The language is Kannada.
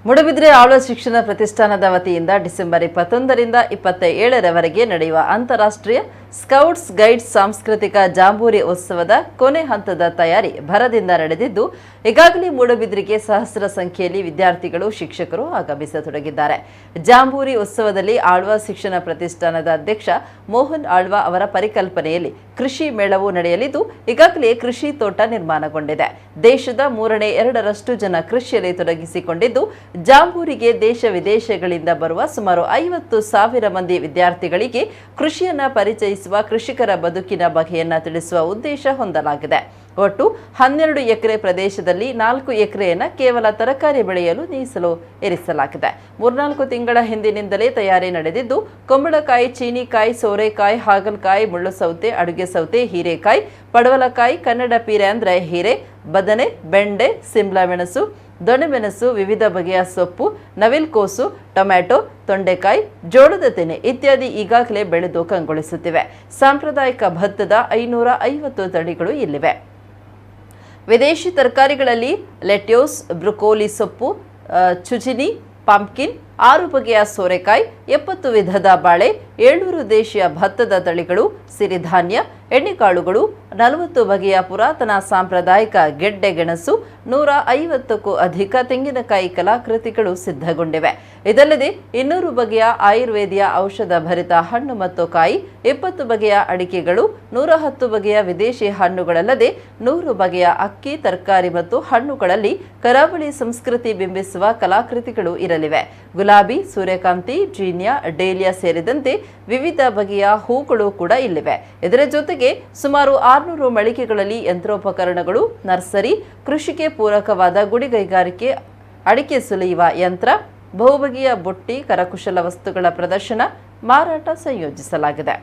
ಮೂಡುಬಿದ್ರೆ ಆಳ್ವ ಶಿಕ್ಷಣ ಪ್ರತಿಷ್ಠಾನದ ವತಿಯಿಂದ ಡಿಸೆಂಬರ್ 21ರಿಂದ 27ರವರೆಗೆ ನಡೆಯುವ ಅಂತಾರಾಷ್ಟ್ರೀಯ ಸ್ಕೌಟ್ಸ್ ಗೈಡ್ಸ್ ಸಾಂಸ್ಕೃತಿಕ ಜಾಂಬೂರಿ ಉತ್ಸವದ ಕೊನೆ ಹಂತದ ತಯಾರಿ ಭರದಿಂದ ನಡೆದಿದ್ದು, ಈಗಾಗಲೇ ಮೂಡುಬಿದ್ರಿಗೆ ಸಹಸ್ರ ಸಂಖ್ಯೆಯಲ್ಲಿ ವಿದ್ಯಾರ್ಥಿಗಳು, ಶಿಕ್ಷಕರು ಆಗಮಿಸತೊಡಗಿದ್ದಾರೆ. ಜಾಂಬೂರಿ ಉತ್ಸವದಲ್ಲಿ ಆಳ್ವ ಶಿಕ್ಷಣ ಪ್ರತಿಷ್ಠಾನದ ಅಧ್ಯಕ್ಷ ಮೋಹನ್ ಆಳ್ವ ಅವರ ಪರಿಕಲ್ಪನೆಯಲ್ಲಿ ಕೃಷಿ ಮೇಳವು ನಡೆಯಲಿದ್ದು, ಈಗಾಗಲೇ ಕೃಷಿ ತೋಟ ನಿರ್ಮಾಣಗೊಂಡಿದೆ. ದೇಶದ 2/3 ಜನ ಕೃಷಿಯಲ್ಲಿ ತೊಡಗಿಸಿಕೊಂಡಿದ್ದು, ಜಾಂಬೂರಿಗೆ ದೇಶ ವಿದೇಶಗಳಿಂದ ಬರುವ ಸುಮಾರು 50,000 ಮಂದಿ ವಿದ್ಯಾರ್ಥಿಗಳಿಗೆ ಕೃಷಿಯನ್ನ ಪರಿಚಯಿಸುವ, ಕೃಷಿಕರ ಬದುಕಿನ ಬಗೆಯನ್ನ ತಿಳಿಸುವ ಉದ್ದೇಶ ಹೊಂದಲಾಗಿದೆ. ಒಟ್ಟು 12 ಎಕರೆ ಪ್ರದೇಶದಲ್ಲಿ 4 ಎಕರೆಯನ್ನ ಕೇವಲ ತರಕಾರಿ ಬೆಳೆಯಲು ಮೀಸಲು ಇರಿಸಲಾಗಿದೆ. 3-4 ತಿಂಗಳ ಹಿಂದಿನಿಂದಲೇ ತಯಾರಿ ನಡೆದಿದ್ದು, ಕುಂಬಳಕಾಯಿ, ಚೀನಿಕಾಯಿ, ಸೋರೆಕಾಯಿ, ಹಾಗಲಕಾಯಿ, ಮುಳ್ಳು ಸೌತೆ, ಅಡುಗೆ ಸೌತೆ, ಹೀರೆಕಾಯಿ, ಪಡವಲಕಾಯಿ, ಕನ್ನಡ ಪೀರೆ ಅಂದ್ರೆ ಹೀರೆ, ಬದನೆ, ಬೆಂಡೆ, ಸಿಮ್ಲಾ ಮೆಣಸು, ದೊಣ್ಣೆಮೆಣಸು, ವಿವಿಧ ಬಗೆಯ ಸೊಪ್ಪು, ನವಿಲ್ಕೋಸು, ಟೊಮ್ಯಾಟೊ, ತೊಂಡೆಕಾಯಿ, ಜೋಳದ ತೆನೆ ಇತ್ಯಾದಿ ಈಗಾಗಲೇ ಬೆಳೆದು ಕಂಗೊಳಿಸುತ್ತಿವೆ. ಸಾಂಪ್ರದಾಯಿಕ ಭತ್ತದ 550 ತಳಿಗಳು ಇಲ್ಲಿವೆ. ವಿದೇಶಿ ತರಕಾರಿಗಳಲ್ಲಿ ಲೆಟ್ಯೂಸ್, ಬ್ರೊಕೋಲಿ ಸೊಪ್ಪು, ಚುಚಿನಿ, ಪಂಪ್ಕಿನ್, 6 ಬಗೆಯ ಸೋರೆಕಾಯಿ, 70 ವಿಧದ ಬಾಳೆ, 700 ದೇಶೀಯ ಭತ್ತದ ತಳಿಗಳು, ಸಿರಿಧಾನ್ಯ, ಎಣ್ಣೆಕಾಳುಗಳು, 40 ಬಗೆಯ ಪುರಾತನ ಸಾಂಪ್ರದಾಯಿಕ ಗೆಡ್ಡೆ ಗೆಣಸು, 150ಕ್ಕೂ ಅಧಿಕ ತೆಂಗಿನಕಾಯಿ ಕಲಾಕೃತಿಗಳು ಸಿದ್ಧಗೊಂಡಿವೆ. ಇದಲ್ಲದೆ 200 ಬಗೆಯ ಆಯುರ್ವೇದಿಯ ಔಷಧ ಭರಿತ ಹಣ್ಣು ಮತ್ತು ಕಾಯಿ, 20 ಬಗೆಯ ಅಡಿಕೆಗಳು, 110 ಬಗೆಯ ವಿದೇಶಿ ಹಣ್ಣುಗಳಲ್ಲದೆ 100 ಬಗೆಯ ಅಕ್ಕಿ, ತರಕಾರಿ ಮತ್ತು ಹಣ್ಣುಗಳಲ್ಲಿ ಕರಾವಳಿ ಸಂಸ್ಕೃತಿ ಬಿಂಬಿಸುವ ಕಲಾಕೃತಿಗಳು ಇರಲಿವೆ. ಗುಲಾಬಿ, ಸೂರ್ಯಕಾಂತಿ, ಜೀನಿಯಾ, ಡೇಲಿಯಾ ಸೇರಿದಂತೆ ವಿವಿಧ ಬಗೆಯ ಹೂಗಳು ಕೂಡ ಇಲ್ಲಿವೆ. ಇದರ ಜೊತೆಗೆ ಸುಮಾರು 600 ಮಳಿಗೆಗಳಲ್ಲಿ ಯಂತ್ರೋಪಕರಣಗಳು, ನರ್ಸರಿ, ಕೃಷಿಗೆ ಪೂರಕವಾದ ಗುಡಿಗೈಗಾರಿಕೆ, ಅಡಿಕೆ ಸುಲಿಯುವ ಯಂತ್ರ, ಬಹುಬಗೆಯ ಬುಟ್ಟಿ, ಕರಕುಶಲ ವಸ್ತುಗಳ ಪ್ರದರ್ಶನ, ಮಾರಾಟ ಸಂಯೋಜಿಸಲಾಗಿದೆ.